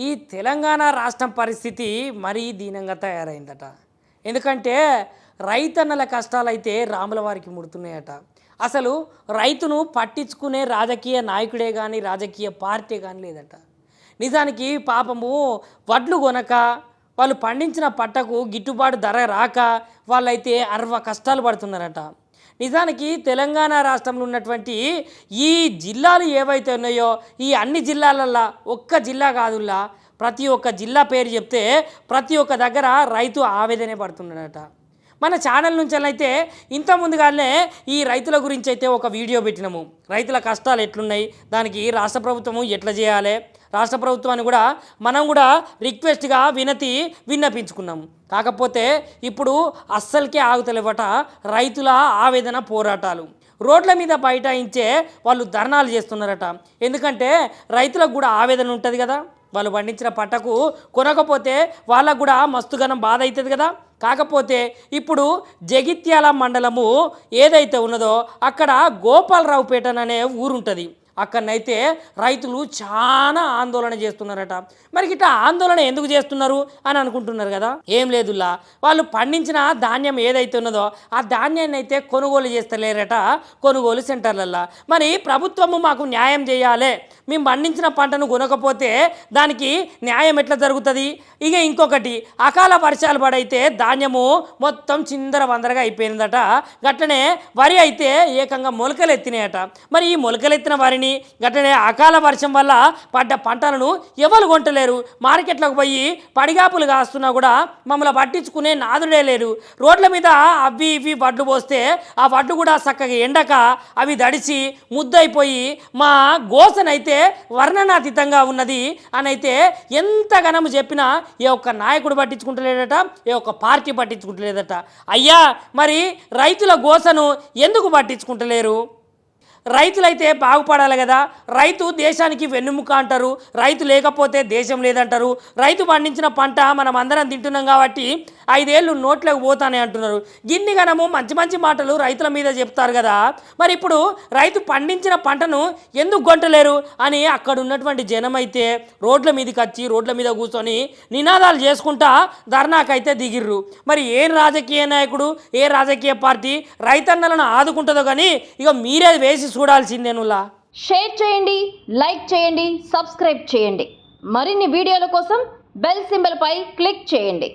ఈ తెలంగాణ రాష్ట్రం పరిస్థితి మరీ దీనంగా తయారైందట. ఎందుకంటే రైతన్నల కష్టాలైతే రాముల వారికి ముడుతున్నాయట. అసలు రైతును పట్టించుకునే రాజకీయ నాయకుడే కానీ రాజకీయ పార్టీ కానీ లేదట. నిజానికి పాపము వడ్లు కొనక వాళ్ళు పండించిన పంటకు గిట్టుబాటు ధర రాక వాళ్ళైతే కష్టాలు పడుతున్నారట. నిజానికి తెలంగాణ రాష్ట్రంలో ఉన్నటువంటి ఈ జిల్లాలు ఏవైతే ఉన్నాయో ఈ అన్ని జిల్లాలల్లో ఒక్క జిల్లా కాదుల్లా ప్రతి ఒక్క జిల్లా పేరు చెప్తే ప్రతి ఒక్క దగ్గర రైతు ఆవేదనే పడుతున్నాడట. మన ఛానల్ నుంచి అయితే ఇంత ముందుగానే ఈ రైతుల గురించి అయితే ఒక వీడియో పెట్టినాము. రైతుల కష్టాలు ఎట్లున్నాయి, దానికి రాష్ట్ర ప్రభుత్వము ఎట్లా చేయాలి, రాష్ట్ర ప్రభుత్వాన్ని కూడా మనం కూడా రిక్వెస్ట్గా విన్నపించుకున్నాము. కాకపోతే ఇప్పుడు అస్సలకే ఆగుతలేవట రైతుల ఆవేదన పోరాటాలు. రోడ్ల మీద బైఠాయించే వాళ్ళు ధర్నాలు చేస్తున్నారట. ఎందుకంటే రైతులకు కూడా ఆవేదన ఉంటుంది కదా, వాళ్ళు పండించిన పంటకు కొనకపోతే వాళ్ళకు కూడా మస్తుగానం బాధ అవుతుంది కదా. కాకపోతే ఇప్పుడు జగిత్యాల మండలము ఏదైతే ఉన్నదో అక్కడ గోపాలరావుపేట అనే ఊరుంటుంది. అక్కడనైతే రైతులు చాలా ఆందోళన చేస్తున్నారట. మరి ఇట్లా ఆందోళన ఎందుకు చేస్తున్నారు అని అనుకుంటున్నారు కదా. ఏం లేదులా, వాళ్ళు పండించిన ధాన్యం ఏదైతే ఉన్నదో ఆ ధాన్యాన్ని అయితే కొనుగోలు చేస్తలేరట కొనుగోలు సెంటర్లల్లో. మరి ప్రభుత్వము మాకు న్యాయం చేయాలి, మేము పండించిన పంటను కొనకపోతే దానికి న్యాయం ఎట్లా జరుగుతుంది. ఇక ఇంకొకటి, అకాల వర్షాలు పడైతే ధాన్యము మొత్తం చిందర వందరగా అయిపోయిందట. గట్లనే వరి అయితే ఏకంగా మొలకలు ఎత్తినాయట. మరి ఈ మొలకలెత్తిన వరిని గట్లనే అకాల వర్షం వల్ల పడ్డ పంటలను ఎవరు కొంటలేరు. మార్కెట్లోకి పోయి పడిగాపులు కాస్తున్నా కూడా మమ్మల్ని పట్టించుకునే నాదుడే లేరు. రోడ్ల మీద అవి ఇవి వడ్లు పోస్తే ఆ వడ్లు కూడా చక్కగా ఎండక అవి దడిచి ముద్దయిపోయి మా గోసనైతే వర్ణనాతీతంగా ఉన్నది అని అయితే ఎంత ఘనము చెప్పినా ఏ ఒక్క నాయకుడు పట్టించుకుంటలేదట, ఏ ఒక్క పార్టీ పట్టించుకుంటలేదట. అయ్యా, మరి రైతుల గోసను ఎందుకు పట్టించుకుంటలేరు? రైతులైతే బాగుపడాలి కదా. రైతు దేశానికి వెన్నుముక అంటారు, రైతు లేకపోతే దేశం లేదంటారు. రైతు పండించిన పంట మనం అందరం తింటున్నాం కాబట్టి 5 ఏళ్ళు నోట్లోకి పోతానే అంటున్నారు. గిన్ని గనము మంచి మంచి మాటలు రైతుల మీద చెప్తారు కదా. మరి ఇప్పుడు రైతు పండించిన పంటను ఎందుకు కొంటలేరు అని అక్కడ ఉన్నటువంటి జనం అయితే రోడ్ల మీదకి వచ్చి రోడ్ల మీద కూర్చొని నినాదాలు చేసుకుంటా ధర్నాకైతే దిగిర్రు. మరి ఏ రాజకీయ నాయకుడు, ఏ రాజకీయ పార్టీ రైతన్నలను ఆదుకుంటుందో కానీ ఇక మీరే వేసి చూడాల్సిందేనులా. షేర్ చేయండి, లైక్ చేయండి, సబ్స్క్రైబ్ చేయండి. మరిన్ని వీడియోల కోసం బెల్ సింబల్ పై క్లిక్ చేయండి.